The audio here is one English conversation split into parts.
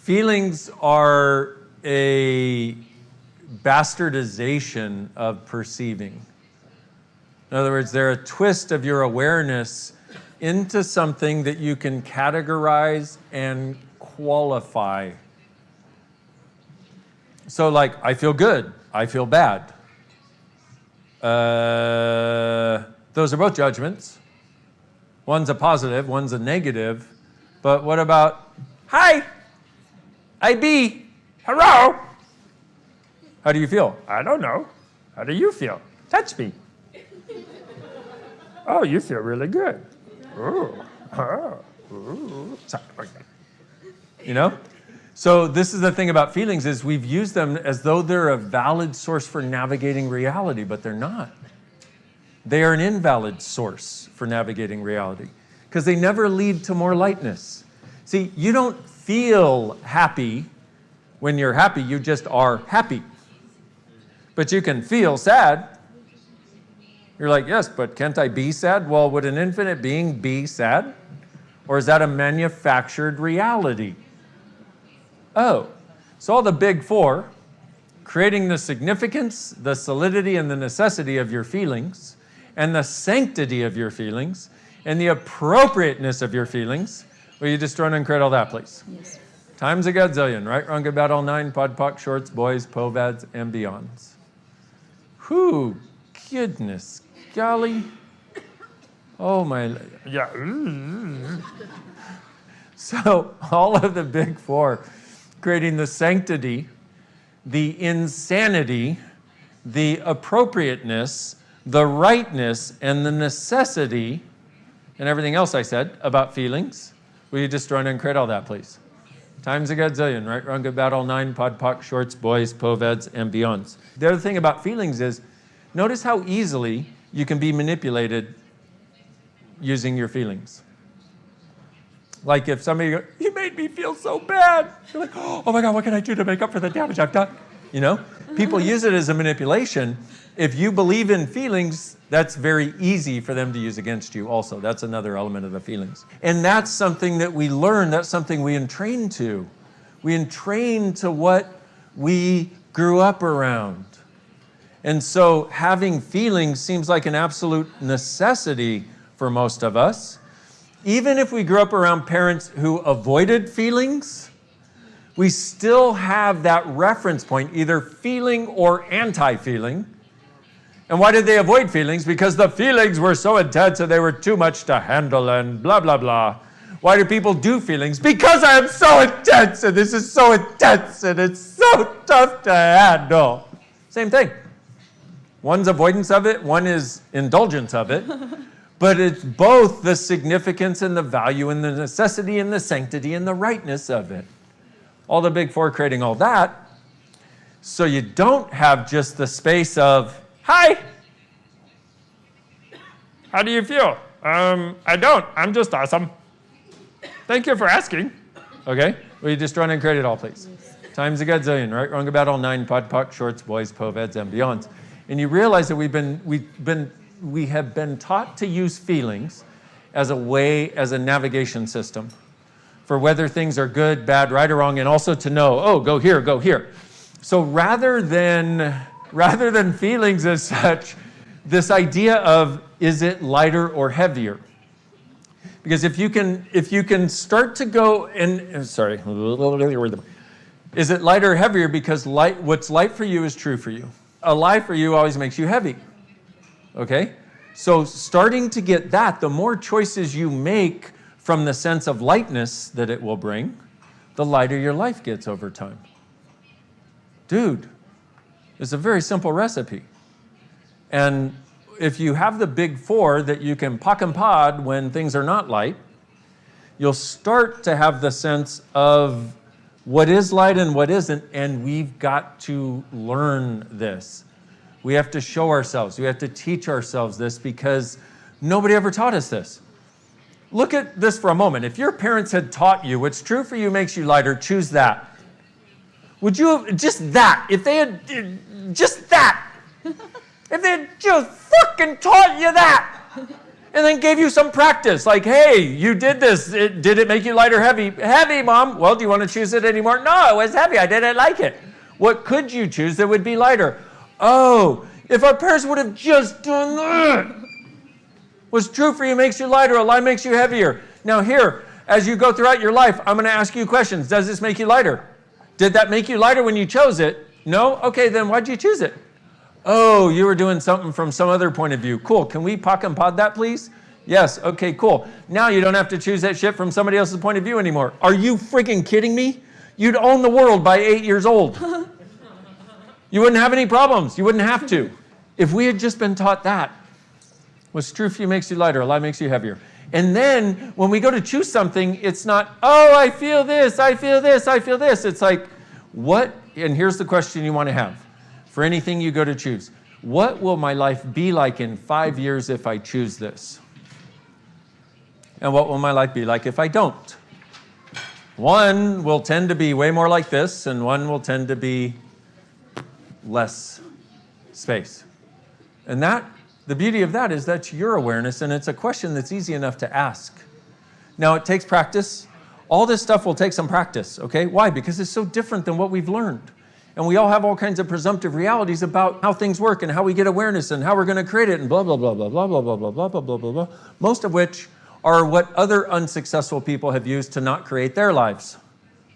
Feelings are a bastardization of perceiving. In other words, they're a twist of your awareness into something that you can categorize and qualify. So like, I feel good, I feel bad. Those are both judgments. One's a positive, one's a negative. But what about, hi, I be, hello? How do you feel? I don't know. How do you feel? Touch me. Oh, you feel really good. Ooh. Oh. Ooh. You know? So this is the thing about feelings is we've used them as though they're a valid source for navigating reality, but they're not. They are an invalid source for navigating reality because they never lead to more lightness. See, you don't feel happy when you're happy, you just are happy. But you can feel sad. You're like, yes, but can't I be sad? Well, would an infinite being be sad? Or is that a manufactured reality? Oh, so all the big four, creating the significance, the solidity, and the necessity of your feelings, and the sanctity of your feelings, and the appropriateness of your feelings. Will you destroy and uncreate all that, please? Yes. Times a godzillion, right, wrong, good, bad, all nine, pod, poc, shorts, boys, POVADs, and beyonds. Whew, goodness, golly. Oh my, yeah. So all of the big four, creating the sanctity, the insanity, the appropriateness, the rightness, and the necessity, and everything else I said about feelings. Will you destroy and uncreate all that, please? Times a godzillion, right, wrong, good, bad, all nine, pod, poc, shorts, boys, POVADs, and beyonds. The other thing about feelings is, notice how easily you can be manipulated using your feelings. Like if somebody goes, you made me feel so bad. You're like, oh my God, what can I do to make up for the damage I've done? You know, people use it as a manipulation. If you believe in feelings, that's very easy for them to use against you also. That's another element of the feelings. And that's something that we learn. That's something we entrain to. We entrain to what we grew up around. And so having feelings seems like an absolute necessity for most of us. Even if we grew up around parents who avoided feelings, we still have that reference point, either feeling or anti-feeling. And why did they avoid feelings? Because the feelings were so intense and they were too much to handle and blah, blah, blah. Why do people do feelings? Because I am so intense and this is so intense and it's so tough to handle. Same thing. One's avoidance of it, one is indulgence of it. But it's both the significance and the value and the necessity and the sanctity and the rightness of it. All the big four creating all that. So you don't have just the space of, hi, how do you feel? I don't, I'm just awesome. Thank you for asking. Okay, will you destroy and create it all, please? Yes. Times a godzillion, right, wrong, about all nine, pod, poc, shorts, boys, POVADs, and beyonds. And you realize that we have been taught to use feelings as a way, as a navigation system for whether things are good, bad, right, or wrong, and also to know, oh, go here, go here. So rather than feelings as such, this idea of is it lighter or heavier? Because if you can start to go and is it lighter or heavier? Because what's light for you is true for you. A lie for you always makes you heavy. Okay? So starting to get that, the more choices you make from the sense of lightness that it will bring, the lighter your life gets over time. Dude, it's a very simple recipe. And if you have the big four that you can pock and pod when things are not light, you'll start to have the sense of what is light and what isn't, and we've got to learn this. We have to show ourselves. We have to teach ourselves this because nobody ever taught us this. Look at this for a moment. If your parents had taught you what's true for you makes you lighter, choose that. Would you have, just that, if they had, just that, if they had just fucking taught you that, and then gave you some practice. Like, hey, you did this. Did it make you light or heavy? Heavy, Mom. Well, do you want to choose it anymore? No, it was heavy. I didn't like it. What could you choose that would be lighter? Oh, if our parents would have just done that. What's true for you makes you lighter. A lie makes you heavier. Now here, as you go throughout your life, I'm going to ask you questions. Does this make you lighter? Did that make you lighter when you chose it? No? Okay, then why'd you choose it? Oh, you were doing something from some other point of view. Cool. Can we pock and pod that, please? Yes. Okay, cool. Now you don't have to choose that shit from somebody else's point of view anymore. Are you freaking kidding me? You'd own the world by 8 years old. You wouldn't have any problems. You wouldn't have to. If we had just been taught that, what's true for you makes you lighter, a lie makes you heavier. And then when we go to choose something, it's not, oh, I feel this, I feel this, I feel this. It's like, what? And here's the question you want to have for anything you go to choose. What will my life be like in 5 years if I choose this? And what will my life be like if I don't? One will tend to be way more like this, and one will tend to be less space. And that, the beauty of that is that's your awareness, and it's a question that's easy enough to ask. Now, it takes practice. All this stuff will take some practice, okay? Why? Because it's so different than what we've learned. And we all have all kinds of presumptive realities about how things work and how we get awareness and how we're going to create it and blah, blah, blah, blah, blah, blah, blah, blah, blah, blah, blah, blah, blah. Most of which are what other unsuccessful people have used to not create their lives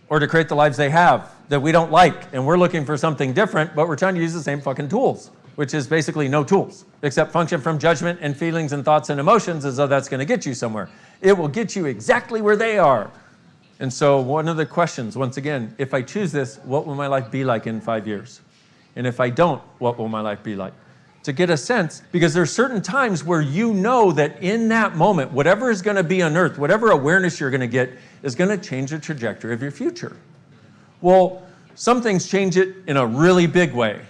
or to create the lives they have that we don't like. And we're looking for something different, but we're trying to use the same fucking tools, which is basically no tools, except function from judgment and feelings and thoughts and emotions as though that's going to get you somewhere. It will get you exactly where they are. And so one of the questions, once again, if I choose this, what will my life be like in 5 years? And if I don't, what will my life be like? To get a sense, because there are certain times where you know that in that moment, whatever is going to be unearthed, whatever awareness you're going to get is going to change the trajectory of your future. Well, some things change it in a really big way.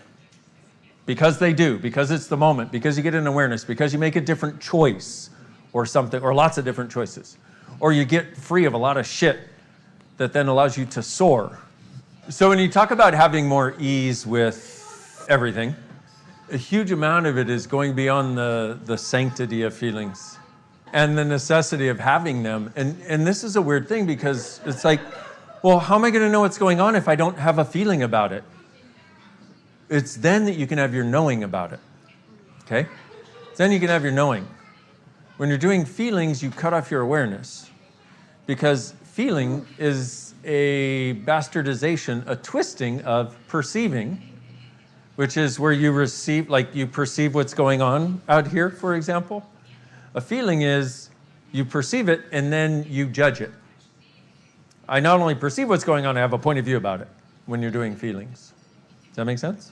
Because they do, because it's the moment, because you get an awareness, because you make a different choice or something, or lots of different choices. Or you get free of a lot of shit that then allows you to soar. So when you talk about having more ease with everything, a huge amount of it is going beyond the sanctity of feelings and the necessity of having them. And this is a weird thing because it's like, well, how am I going to know what's going on if I don't have a feeling about it? It's then that you can have your knowing about it, okay? Then you can have your knowing. When you're doing feelings, you cut off your awareness because feeling is a bastardization, a twisting of perceiving, which is where you receive, like you perceive what's going on out here, for example. A feeling is you perceive it and then you judge it. I not only perceive what's going on, I have a point of view about it when you're doing feelings. Does that make sense?